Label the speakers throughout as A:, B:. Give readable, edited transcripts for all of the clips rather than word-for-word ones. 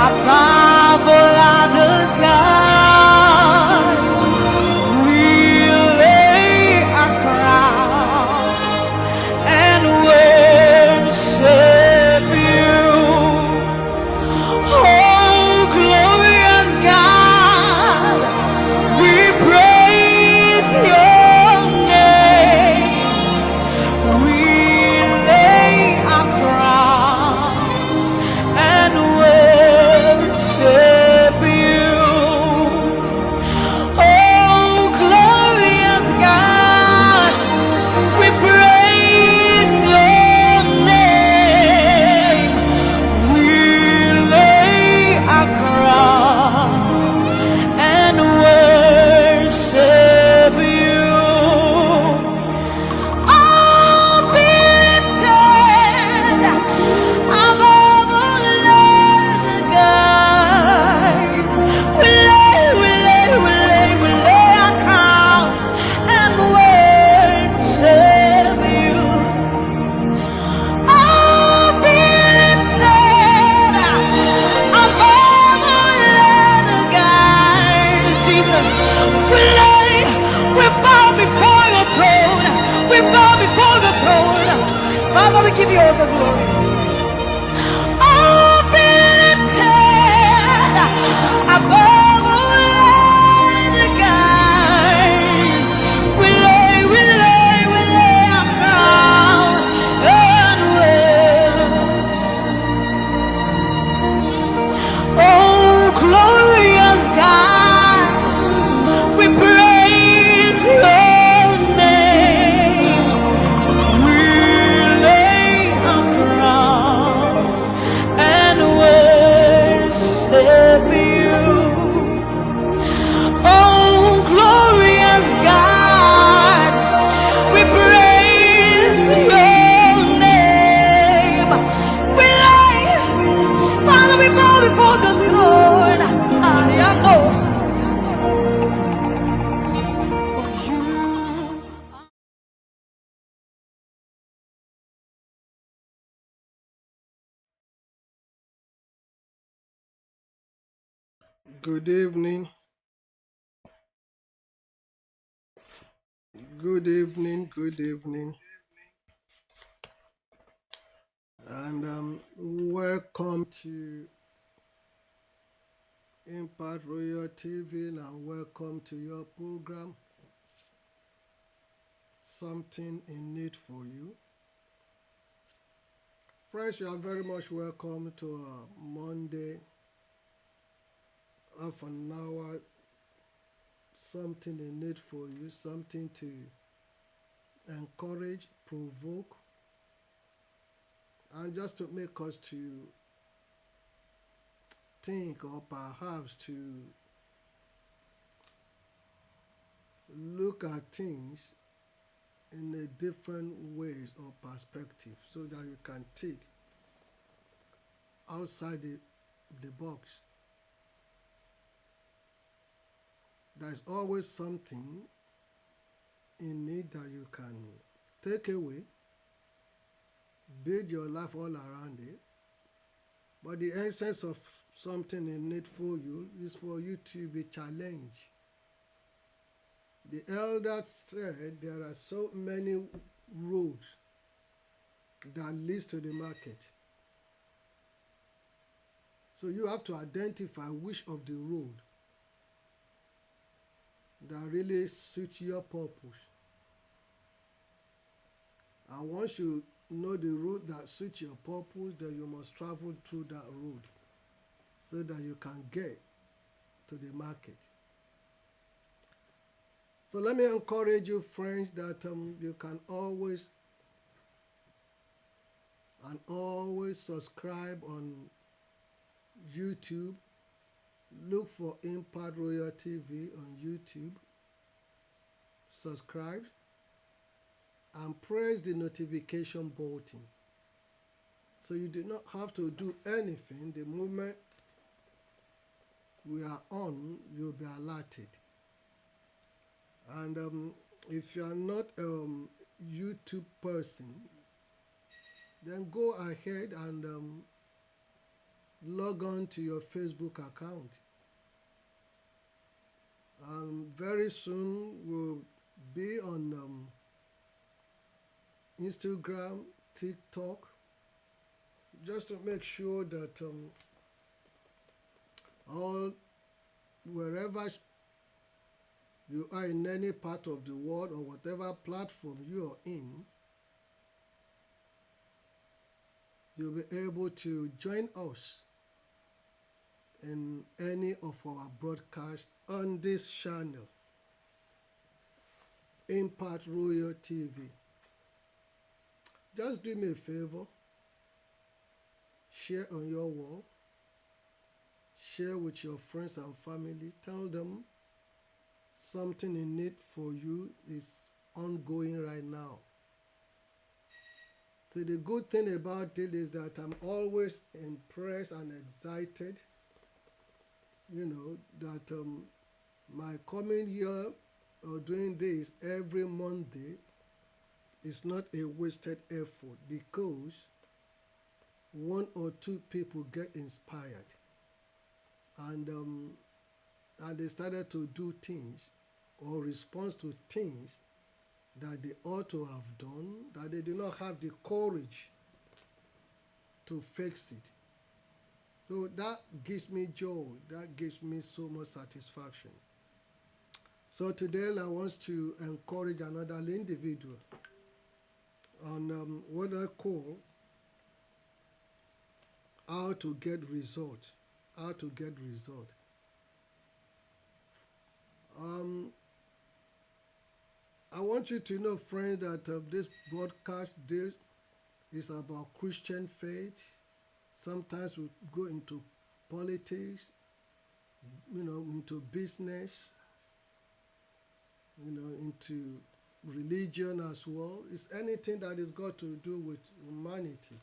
A: above all other gods. We lay our crowns and worship you. Oh, glorious God, we praise your name. We lay our crown and worship you. Oh, glorious God, we praise your name. We lay our crown and worship you. Oh, be lifted above all other gods. We lay our crowns and worship you. Oh, be lifted above all other gods. Jesus, we bow before your throne. We bow before the throne. Father, we give you all the glory. Oh, be lifted above all other gods. We lay our crowns and worship. Oh, glorious God, we praise your name. We lay our crown and worship you. Oh, glorious God, we praise your name. We lay, Father, we bow before the throne. Ariamos. For you.
B: Good evening. Good evening. Good evening. And welcome to Impact Royal TV and welcome to your program, Something in Need for You. Friends, you are very much welcome to Monday, half an hour, Something in Need for You, something to encourage, provoke, and just to make us to think or perhaps to look at things in a different ways or perspective so that you can think outside the box. There's always something in it that you can take away, build your life all around it. But the essence of something in it for you is for you to be challenged. The elders said there are so many roads that leads to the market. So you have to identify which of the road that really suits your purpose. And once you know the route that suits your purpose, then you must travel through that road so that you can get to the market. So let me encourage you, friends, that you can always subscribe on YouTube. Look for Impact Royal TV on YouTube. Subscribe and press the notification button so you do not have to do anything. The moment we are on, you'll be alerted. And if you are not a YouTube person, then go ahead and log on to your Facebook account. Very soon we'll be on Instagram, TikTok, just to make sure that wherever you are in any part of the world or whatever platform you are in, you'll be able to join us in any of our broadcasts on this channel, Impact Royal TV. Just do me a favor, share on your wall, share with your friends and family, tell them something in it for you is ongoing right now. So the good thing about it is that I'm always impressed and excited, that my coming year or doing this every Monday is not a wasted effort, because one or two people get inspired and they started to do things or respond to things that they ought to have done, that they do not have the courage to fix it. So that gives me joy, that gives me so much satisfaction. So today I want to encourage another individual on what I call how to get result. How to get result. I want you to know, friends, that this broadcast is about Christian faith. Sometimes we go into politics, into business, into religion as well. It's anything that is got to do with humanity.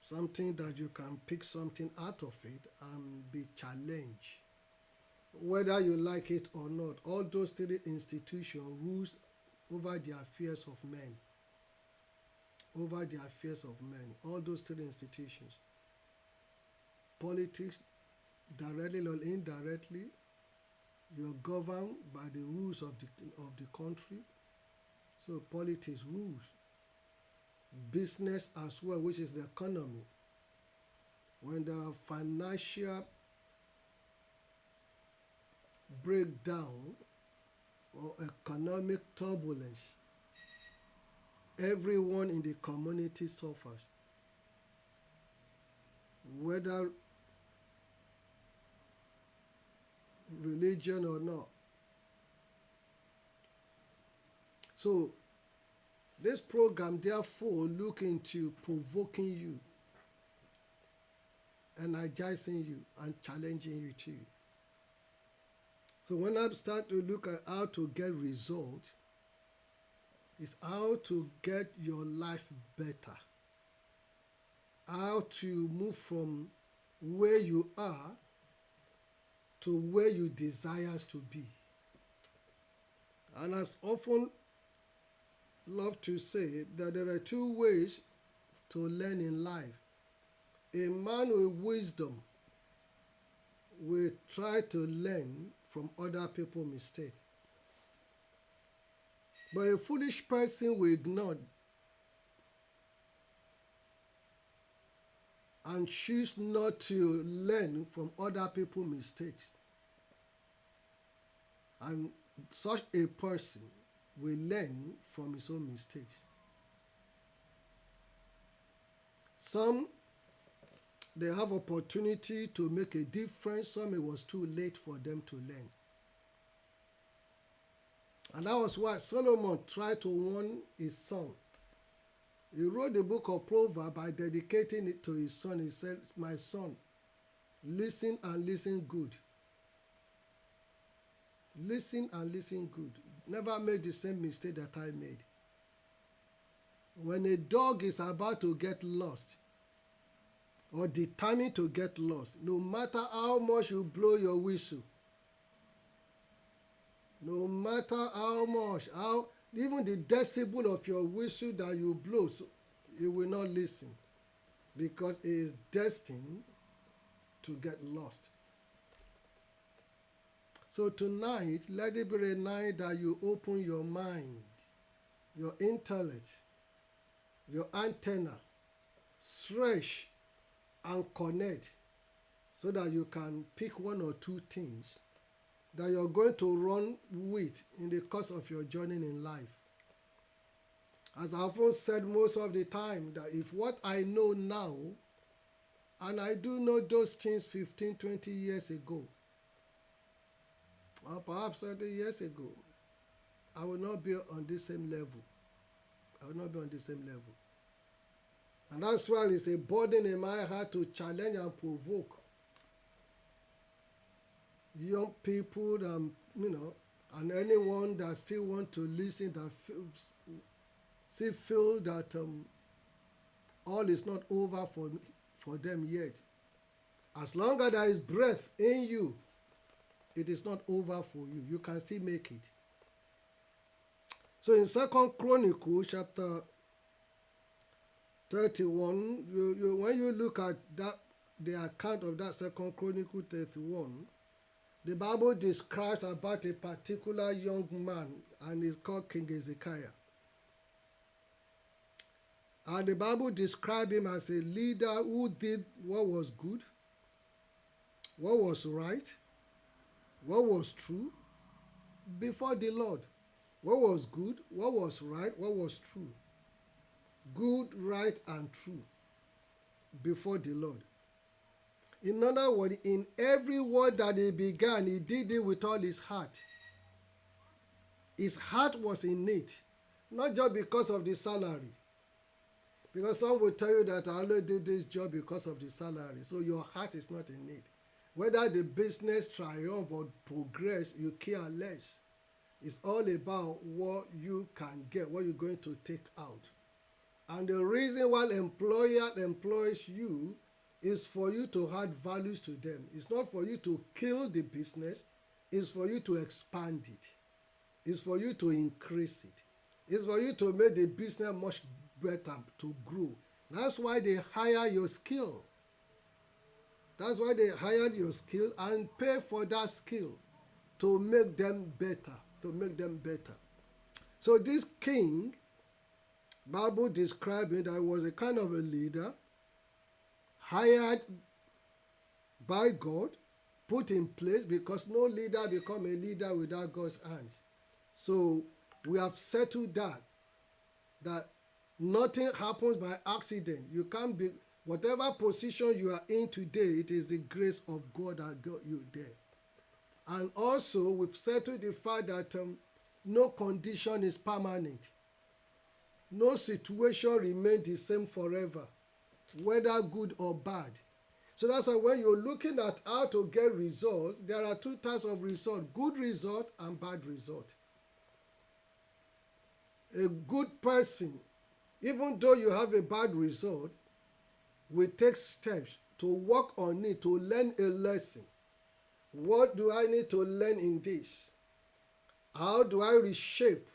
B: Something that you can pick something out of it and be challenged. Whether you like it or not, all those three institutions rules over the affairs of men. Over the affairs of men. All those three institutions. Politics, directly or indirectly, you're governed by the rules of the country. So politics rules. Business as well, which is the economy. When there are financial breakdown or economic turbulence, everyone in the community suffers, whether religion or not. So this program therefore look into provoking you, energizing you, and challenging you too. So when I start to look at how to get results, it's how to get your life better. How to move from where you are to where you desire to be. And as often love to say that there are two ways to learn in life. A man with wisdom will try to learn from other people's mistakes. But a foolish person will ignore and choose not to learn from other people's mistakes. And such a person will learn from his own mistakes. Some, they have opportunity to make a difference. Some, it was too late for them to learn. And that was why Solomon tried to warn his son. He wrote the book of Proverbs by dedicating it to his son. He said, "My son, listen and listen good. Listen and listen good. Never make the same mistake that I made." When a dog is about to get lost or determined to get lost, no matter how much you blow your whistle, no matter how much, even the decibel of your whistle that you blow, so it will not listen, because it is destined to get lost. So tonight, let it be a night that you open your mind, your intellect, your antenna, stretch and connect so that you can pick one or two things that you're going to run with in the course of your journey in life. As I've often said most of the time, that if what I know now, and I do know those things 15, 20 years ago, or perhaps 30 years ago, I will not be on the same level. I will not be on the same level. And that's why it's a burden in my heart to challenge and provoke young people and and anyone that still want to listen, that still feel that all is not over for them yet. As long as there is breath in you, it is not over for you. You can still make it. So in 2 Chronicles chapter 31, when you look at that, the account of that 2 Chronicles 31, the Bible describes about a particular young man, and he's called King Hezekiah. And the Bible describes him as a leader who did what was good, what was right, what was true before the Lord. What was good, what was right, what was true. Good, right, and true before the Lord. In other words, in every word that he began, he did it with all his heart. His heart was in it, not just because of the salary. Because some will tell you that I only did this job because of the salary. So your heart is not in it. Whether the business triumph or progress, you care less. It's all about what you can get, what you're going to take out. And the reason why employer employs you is for you to add values to them. It's not for you to kill the business. It's for you to expand it. It's for you to increase it. It's for you to make the business much better, to grow. That's why they hire your skill. That's why they hired your skill and pay for that skill to make them better, to make them better. So this king, Bible describing that he was a kind of a leader, hired by God, put in place, because no leader become a leader without God's hands. So we have settled that nothing happens by accident. You can't be, whatever position you are in today, it is the grace of God that got you there. And also we've settled the fact that no condition is permanent. No situation remains the same forever, whether good or bad. So that's why when you're looking at how to get results, there are two types of result: good result and bad result. A good person, even though you have a bad result, will take steps to work on it, to learn a lesson. What do I need to learn in this? How do I reshape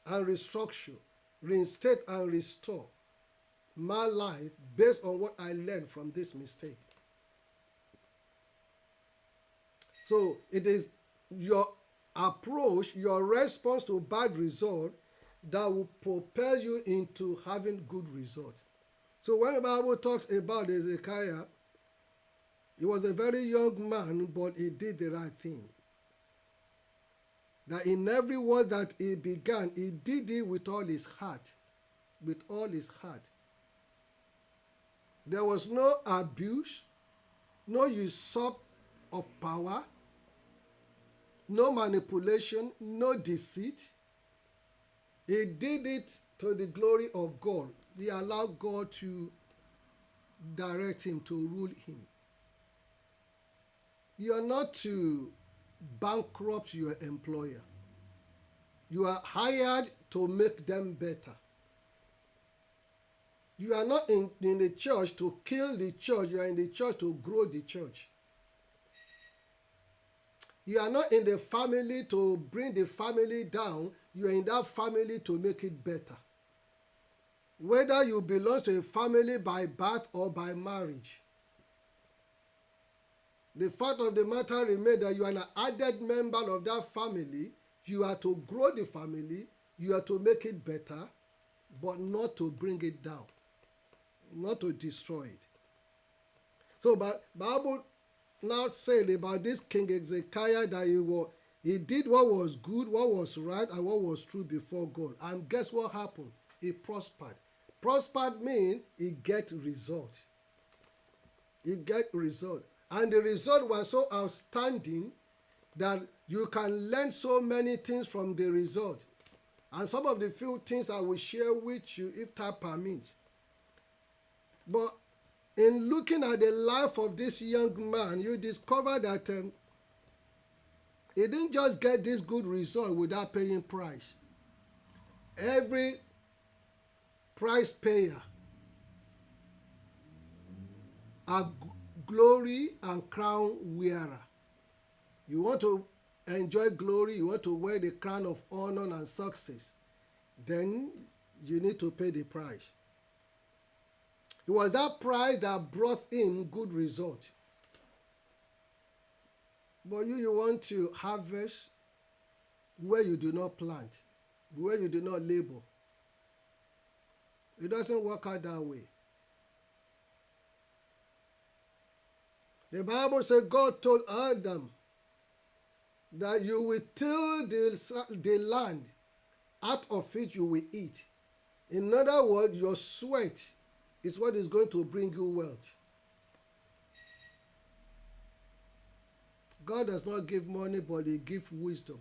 B: and restructure, reinstate and restore my life based on what I learned from this mistake? So it is your approach, your response to bad result that will propel you into having good results. So when the Bible talks about Hezekiah, he was a very young man, but he did the right thing. That in every word that he began, he did it with all his heart. With all his heart. There was no abuse, no usurp of power, no manipulation, no deceit. He did it to the glory of God. He allowed God to direct him, to rule him. You are not to bankrupt your employer. You are hired to make them better. You are not in the church to kill the church. You are in the church to grow the church. You are not in the family to bring the family down. You are in that family to make it better. Whether you belong to a family by birth or by marriage. The fact of the matter remains that you are an added member of that family. You are to grow the family. You are to make it better, but not to bring it down, not to destroy it. So, but Bible now said about this King Hezekiah that he did what was good, what was right, and what was true before God. And guess what happened? He prospered. Prospered means he get result. He get result. And the result was so outstanding that you can learn so many things from the result. And some of the few things I will share with you if time permits. But in looking at the life of this young man, you discover that he didn't just get this good result without paying price. Every price payer, a glory and crown wearer. You want to enjoy glory, you want to wear the crown of honor and success, then you need to pay the price. It was that price that brought him good result. But you want to harvest where you do not plant, where you do not labor. It doesn't work out that way. The Bible says God told Adam that you will till the land, out of it you will eat. In other words, your sweat is what is going to bring you wealth. God does not give money, but he gives wisdom,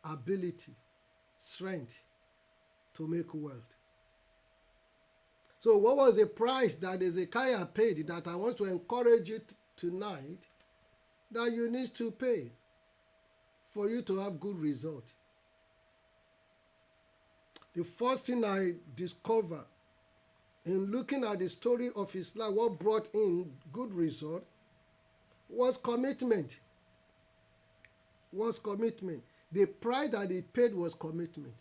B: ability, strength to make wealth. So what was the price that Hezekiah paid that I want to encourage you tonight that you need to pay for you to have good result? The first thing I discover in looking at the story of his life, what brought him good result was commitment. The price that he paid was commitment.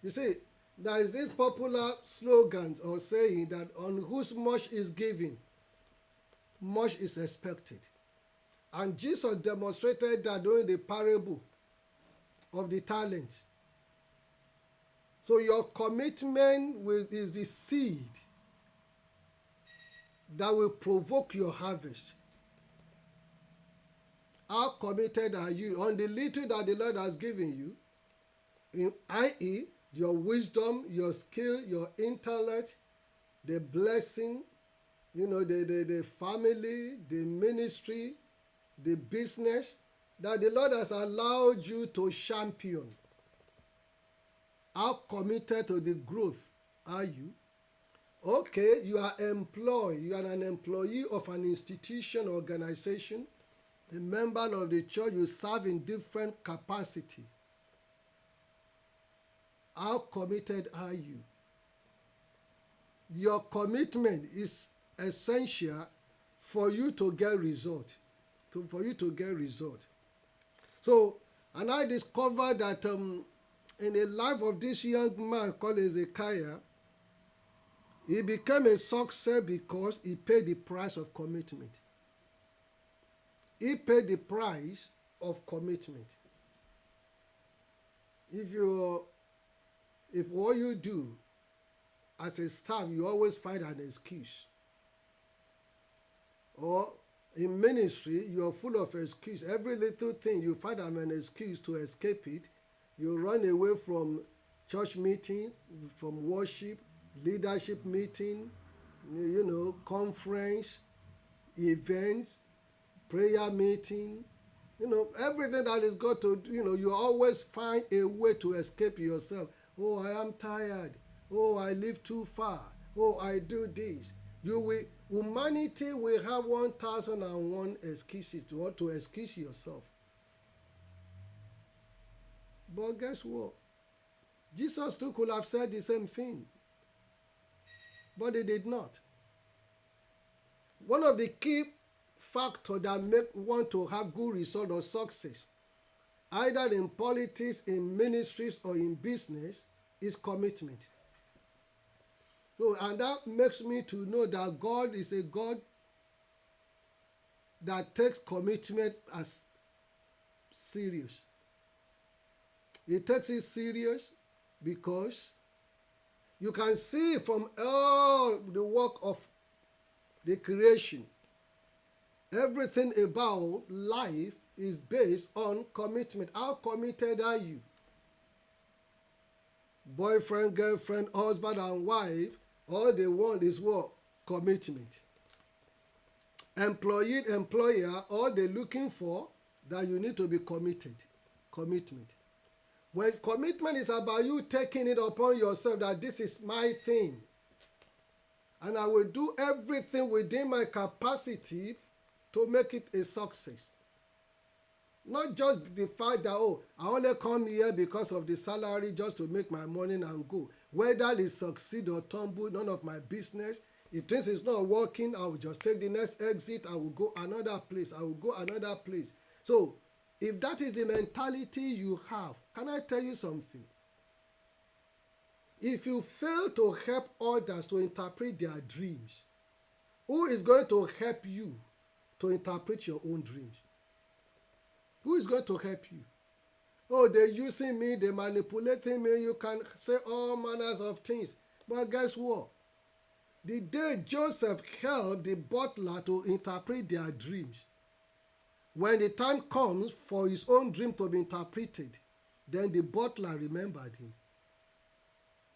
B: You see, there is this popular slogan or saying that on whose much is given, much is expected. And Jesus demonstrated that during the parable of the talents. So your commitment is the seed that will provoke your harvest. How committed are you on the little that the Lord has given you, i.e., your wisdom, your skill, your intellect, the blessing, the family, the ministry, the business that the Lord has allowed you to champion. How committed to the growth are you? Okay, you are employed. You are an employee of an institution, organization, a member of the church. You serve in different capacity. How committed are you? Your commitment is essential for you to get result. So, and I discovered that in the life of this young man called Hezekiah, he became a success because he paid the price of commitment. He paid the price of commitment. If what you do as a staff, you always find an excuse. Or in ministry, you are full of excuse. Every little thing, you find an excuse to escape it. You run away from church meeting, from worship, leadership meeting, conference, events, prayer meeting, everything that is got to, you always find a way to escape yourself. Oh, I am tired. Oh, I live too far. Oh, I do this. Humanity will have 1,001 excuses to excuse yourself. But guess what? Jesus too could have said the same thing. But he did not. One of the key factors that make one to have good result or success, either in politics, in ministries, or in business, is commitment. So, and that makes me to know that God is a God that takes commitment as serious. He takes it serious because you can see from all the work of the creation, everything about life is based on commitment. How committed are you? Boyfriend, girlfriend, husband and wife, all they want is what? Commitment. Employee, employer, all they're looking for, that you need to be committed. Commitment. When commitment is about you taking it upon yourself that this is my thing, and I will do everything within my capacity to make it a success. Not just the fact that, oh, I only come here because of the salary just to make my money and go. Whether they succeed or tumble, none of my business. If things is not working, I will just take the next exit. I will go another place. I will go another place. So, if that is the mentality you have, can I tell you something? If you fail to help others to interpret their dreams, who is going to help you to interpret your own dreams? Who is going to help you? Oh, they're using me, they're manipulating me. You can say all manners of things. But guess what? The day Joseph helped the butler to interpret their dreams, when the time comes for his own dream to be interpreted, then the butler remembered him.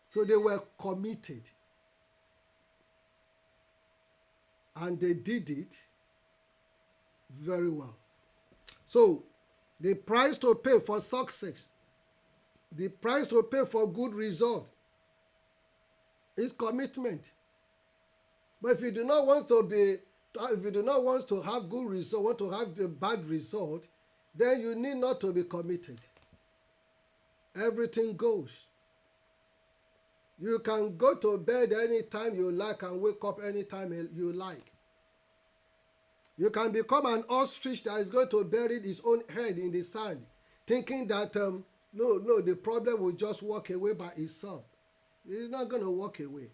B: So they were committed. And they did it very well. So, the price to pay for success, the price to pay for good result is commitment. But if you do not want to have good result, want to have the bad result, then you need not to be committed. Everything goes. You can go to bed anytime you like and wake up anytime you like. You can become an ostrich that is going to bury his own head in the sand, thinking that, the problem will just walk away by itself. It's not going to walk away.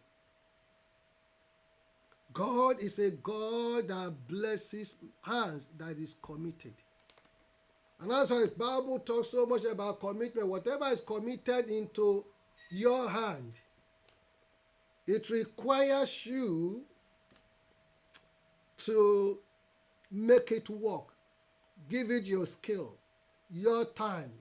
B: God is a God that blesses hands that is committed. And that's why the Bible talks so much about commitment. Whatever is committed into your hand, it requires you to make it work. Give it your skill, your time,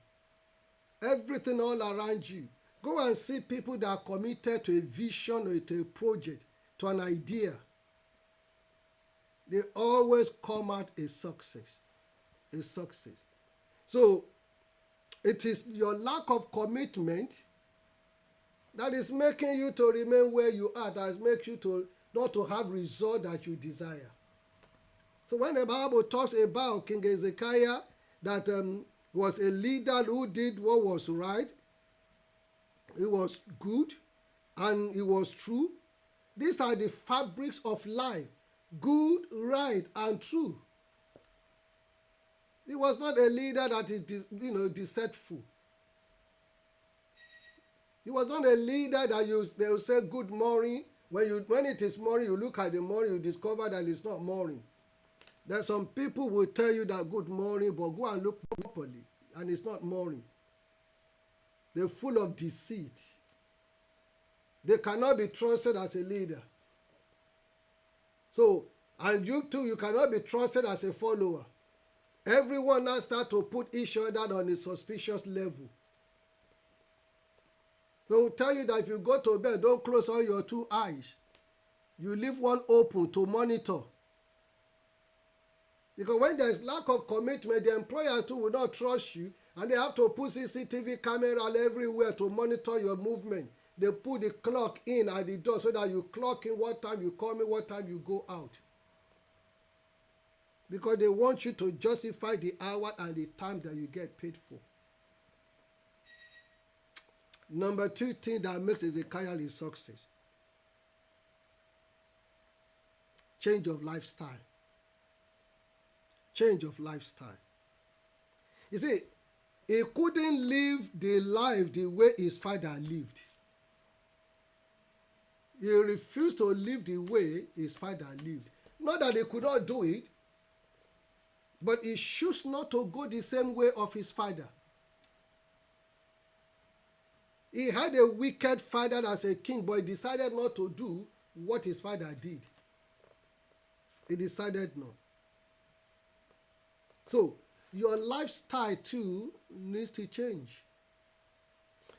B: everything all around you. Go and see people that are committed to a vision or to a project, to an idea. They always come out a success. A success. So, it is your lack of commitment that is making you to remain where you are, that is making you to not to have result that you desire. So when the Bible talks about King Hezekiah, that was a leader who did what was right, it was good, and it was true. These are the fabrics of life: good, right, and true. He was not a leader that is, deceitful. He was not a leader that they will say good morning. When it is morning, you look at the morning, you discover that it's not morning. There are some people will tell you that good morning, but go and look properly, and it's not morning. They're full of deceit. They cannot be trusted as a leader. So, and you too, you cannot be trusted as a follower. Everyone now start to put each other on a suspicious level. They will tell you that if you go to bed, don't close all your two eyes. You leave one open to monitor. Because when there is lack of commitment, the employer too will not trust you, and they have to put CCTV camera everywhere to monitor your movement. They put the clock in at the door so that you clock in what time you come in, what time you go out. Because they want you to justify the hour and the time that you get paid for. Number 2 thing that makes Hezekiah a success: change of lifestyle. Change of lifestyle. You see, he couldn't live the life the way his father lived. He refused to live the way his father lived. Not that he could not do it, But he chose not to go the same way of his father. He had a wicked father as a king, but he decided not to do what his father did. He decided not. So, your lifestyle too needs to change.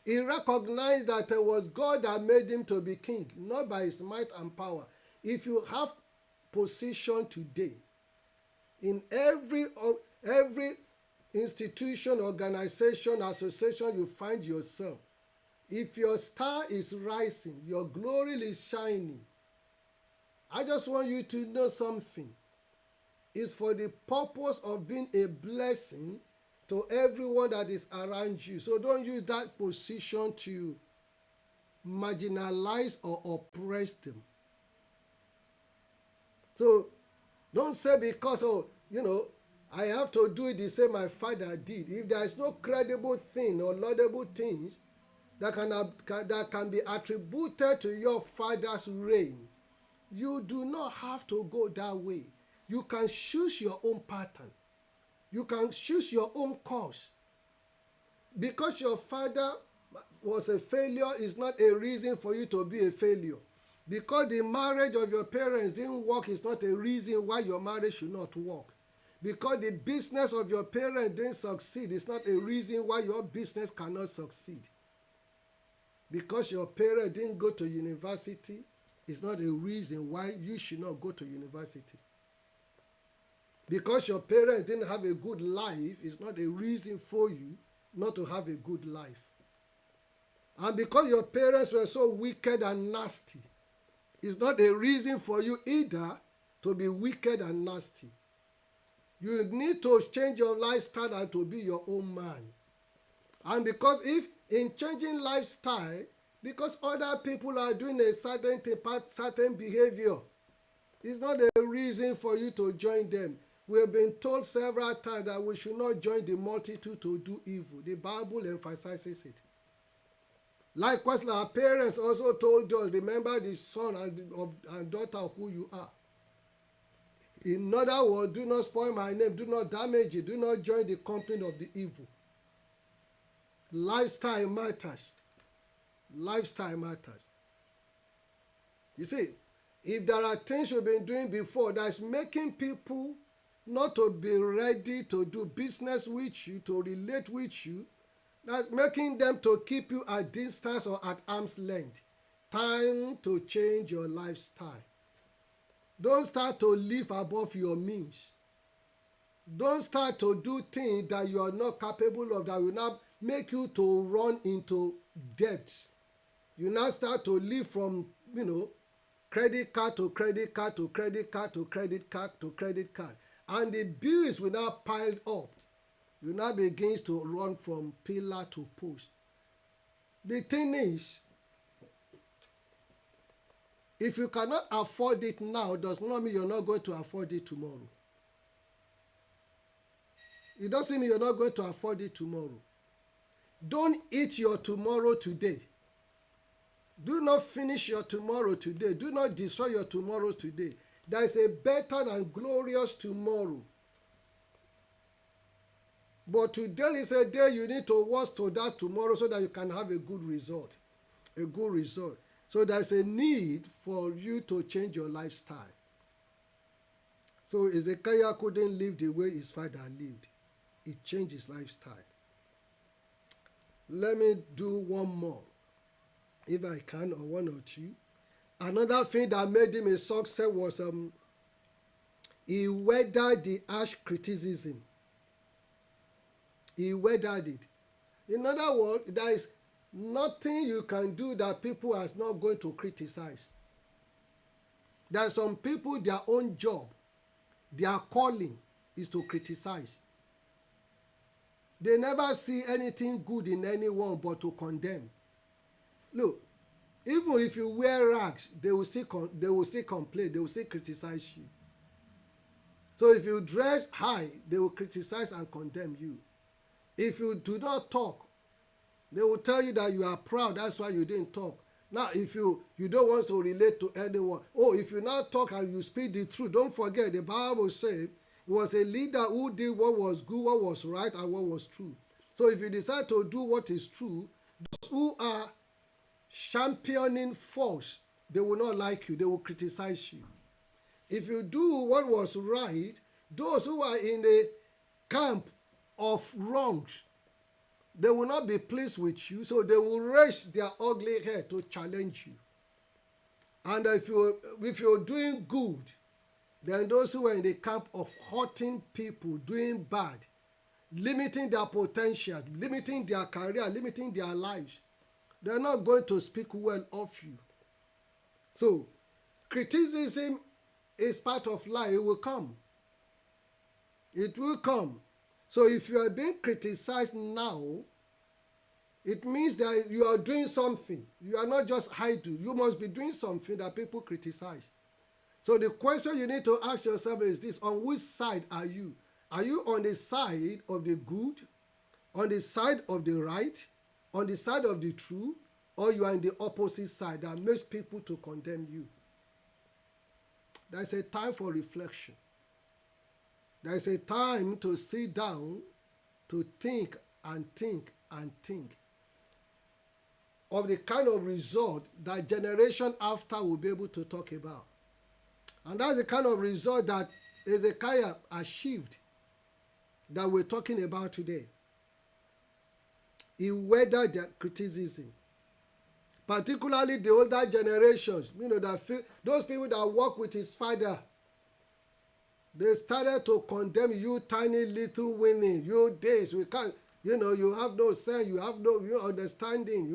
B: He recognized that it was God that made him to be king, not by his might and power. If you have position today, in every institution, organization, association you find yourself, if your star is rising, your glory is shining, I just want you to know something. It's for the purpose of being a blessing to everyone that is around you. So don't use that position to marginalize or oppress them. So don't say because, I have to do it the same my father did. If there is no credible thing or laudable things that can be attributed to your father's reign, you do not have to go that way. You can choose your own pattern. You can choose your own course. Because your father was a failure is not a reason for you to be a failure. Because the marriage of your parents didn't work is not a reason why your marriage should not work. Because the business of your parents didn't succeed is not a reason why your business cannot succeed. Because your parents didn't go to university is not a reason why you should not go to university. Because your parents didn't have a good life is not a reason for you not to have a good life. And because your parents were so wicked and nasty, it's not a reason for you either to be wicked and nasty. You need to change your lifestyle and to be your own man. And because if in changing lifestyle, because other people are doing a certain behavior, it's not a reason for you to join them. We have been told several times that we should not join the multitude to do evil. The Bible emphasizes it. Likewise, our parents also told us, remember the son and daughter of who you are. In other words, do not spoil my name, do not damage it, do not join the company of the evil. Lifestyle matters. Lifestyle matters. You see, if there are things you've been doing before that's making people not to be ready to do business with you, to relate with you, that's making them to keep you at distance or at arm's length. Time to change your lifestyle. Don't start to live above your means. Don't start to do things that you are not capable of, that will not make you to run into debt. You now start to live from, credit card to credit card to credit card to credit card to credit card. And the bills will now pile up. You now begin to run from pillar to post. The thing is, if you cannot afford it now, does not mean you're not going to afford it tomorrow. It doesn't mean you're not going to afford it tomorrow. Don't eat your tomorrow today. Do not finish your tomorrow today. Do not destroy your tomorrow today. There is a better and glorious tomorrow. But today is a day you need to work to that tomorrow so that you can have a good result. A good result. So there's a need for you to change your lifestyle. So Ezekiel couldn't live the way his father lived. He changed his lifestyle. Let me do one more, if I can, or one or two. Another thing that made him a success was he weathered the harsh criticism. He weathered it. In other words, there is nothing you can do that people are not going to criticize. There are some people, their own job, their calling is to criticize. They never see anything good in anyone but to condemn. Look, even if you wear rags, they will still complain, they will still criticize you. So if you dress high, they will criticize and condemn you. If you do not talk, they will tell you that you are proud, that's why you didn't talk. Now, if you don't want to relate to anyone, if you now talk and you speak the truth, don't forget the Bible says was a leader who did what was good, what was right, and what was true. So if you decide to do what is true, those who are championing false, they will not like you, they will criticize you. If you do what was right, those who are in the camp of wrongs, they will not be pleased with you, so they will raise their ugly head to challenge you. And if you're doing good, then those who are in the camp of hurting people, doing bad, limiting their potential, limiting their career, limiting their lives, they're not going to speak well of you. So, criticism is part of life. It will come. It will come. So if you are being criticized now, it means that you are doing something. You are not just idle. You must be doing something that people criticize. So the question you need to ask yourself is this: on which side are you? Are you on the side of the good, on the side of the right, on the side of the true, or you are in the opposite side that makes people to condemn you? There's a time for reflection. There's a time to sit down, to think and think and think of the kind of result that generation after will be able to talk about. And that's the kind of result that Hezekiah achieved that we're talking about today. He weathered the criticism, particularly the older generations, those people that work with his father. They started to condemn you, tiny little winning, you this, we can't, you have no sense, you have no understanding,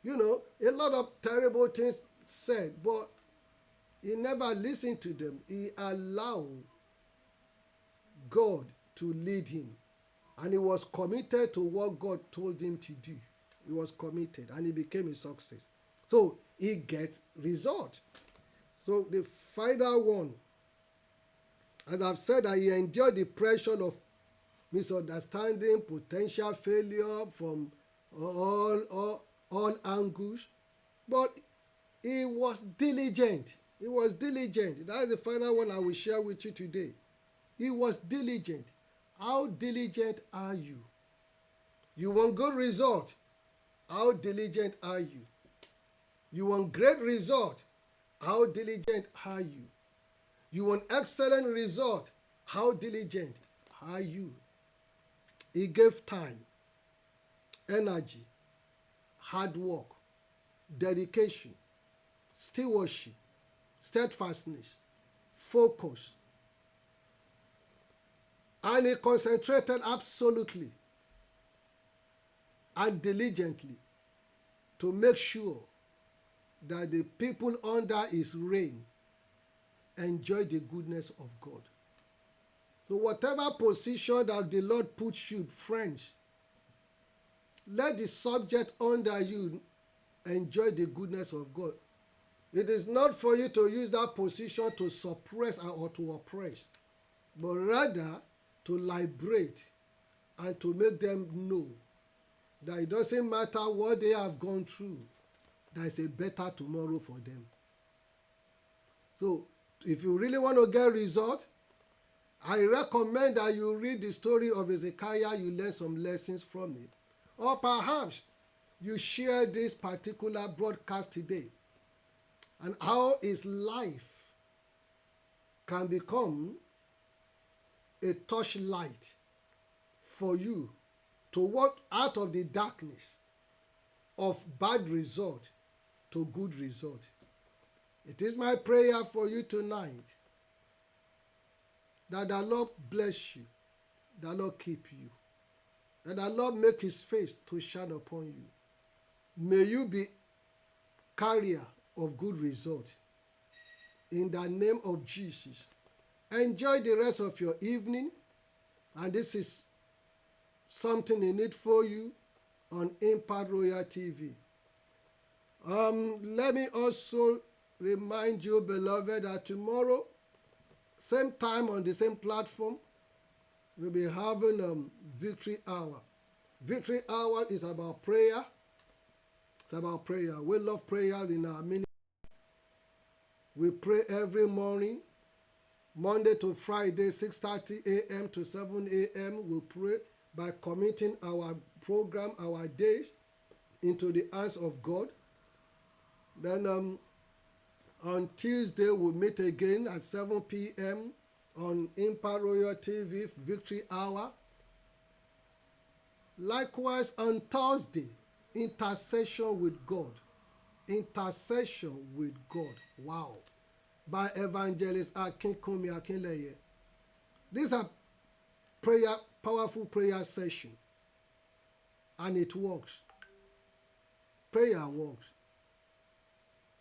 B: a lot of terrible things said, but he never listened to them. He allowed God to lead him, and he was committed to what God told him to do. He was committed, and he became a success. So he gets result. So the final one, as I've said, that he endured the pressure of misunderstanding, potential failure from all angles, but he was diligent. He was diligent. That is the final one I will share with you today. He was diligent. How diligent are you? You want good result. How diligent are you? You want great result. How diligent are you? You want excellent result. How diligent are you? He gave time, energy, hard work, dedication, stewardship, steadfastness, focus. And he concentrated absolutely and diligently to make sure that the people under his reign enjoy the goodness of God. So whatever position that the Lord puts you, friends, let the subject under you enjoy the goodness of God. It is not for you to use that position to suppress or to oppress, but rather to liberate and to make them know that it doesn't matter what they have gone through, there is a better tomorrow for them. So if you really want to get result, I recommend that you read the story of Hezekiah, you learn some lessons from it. Or perhaps you share this particular broadcast today and how his life can become a torchlight for you to walk out of the darkness of bad result to good result. It is my prayer for you tonight that the Lord bless you, the Lord keep you, that the Lord make his face to shine upon you. May you be carrier of good result. In the name of Jesus. Enjoy the rest of your evening, and this is something in it for you on Impact Royal TV. Let me also remind you, beloved, that tomorrow, same time on the same platform, we'll be having Victory Hour. Victory Hour is about prayer. It's about prayer. We love prayer in our ministry. We pray every morning. Monday to Friday, 6:30 a.m. to 7 a.m. We pray by committing our program, our days into the hands of God. Then on Tuesday, we'll meet again at 7 p.m. on Impact Royal TV, Victory Hour. Likewise, on Thursday, intercession with God. Intercession with God. Wow. By Evangelist Akinkunmi Akinleye. These are powerful prayer session. And it works. Prayer works.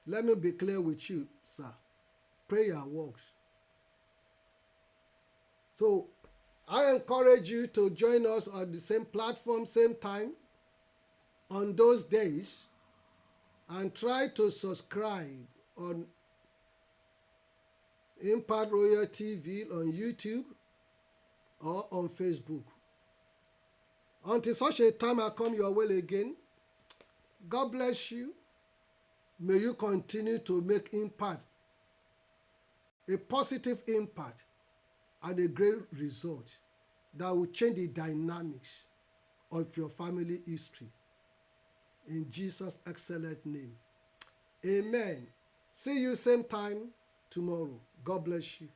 B: Let me be clear with you, sir. Prayer works. So, I encourage you to join us on the same platform, same time, on those days, and try to subscribe on Impact Royal TV on YouTube or on Facebook. Until such a time I come your way again, God bless you. May you continue to make impact, a positive impact, and a great result that will change the dynamics of your family history. In Jesus' excellent name. Amen. See you same time tomorrow. God bless you.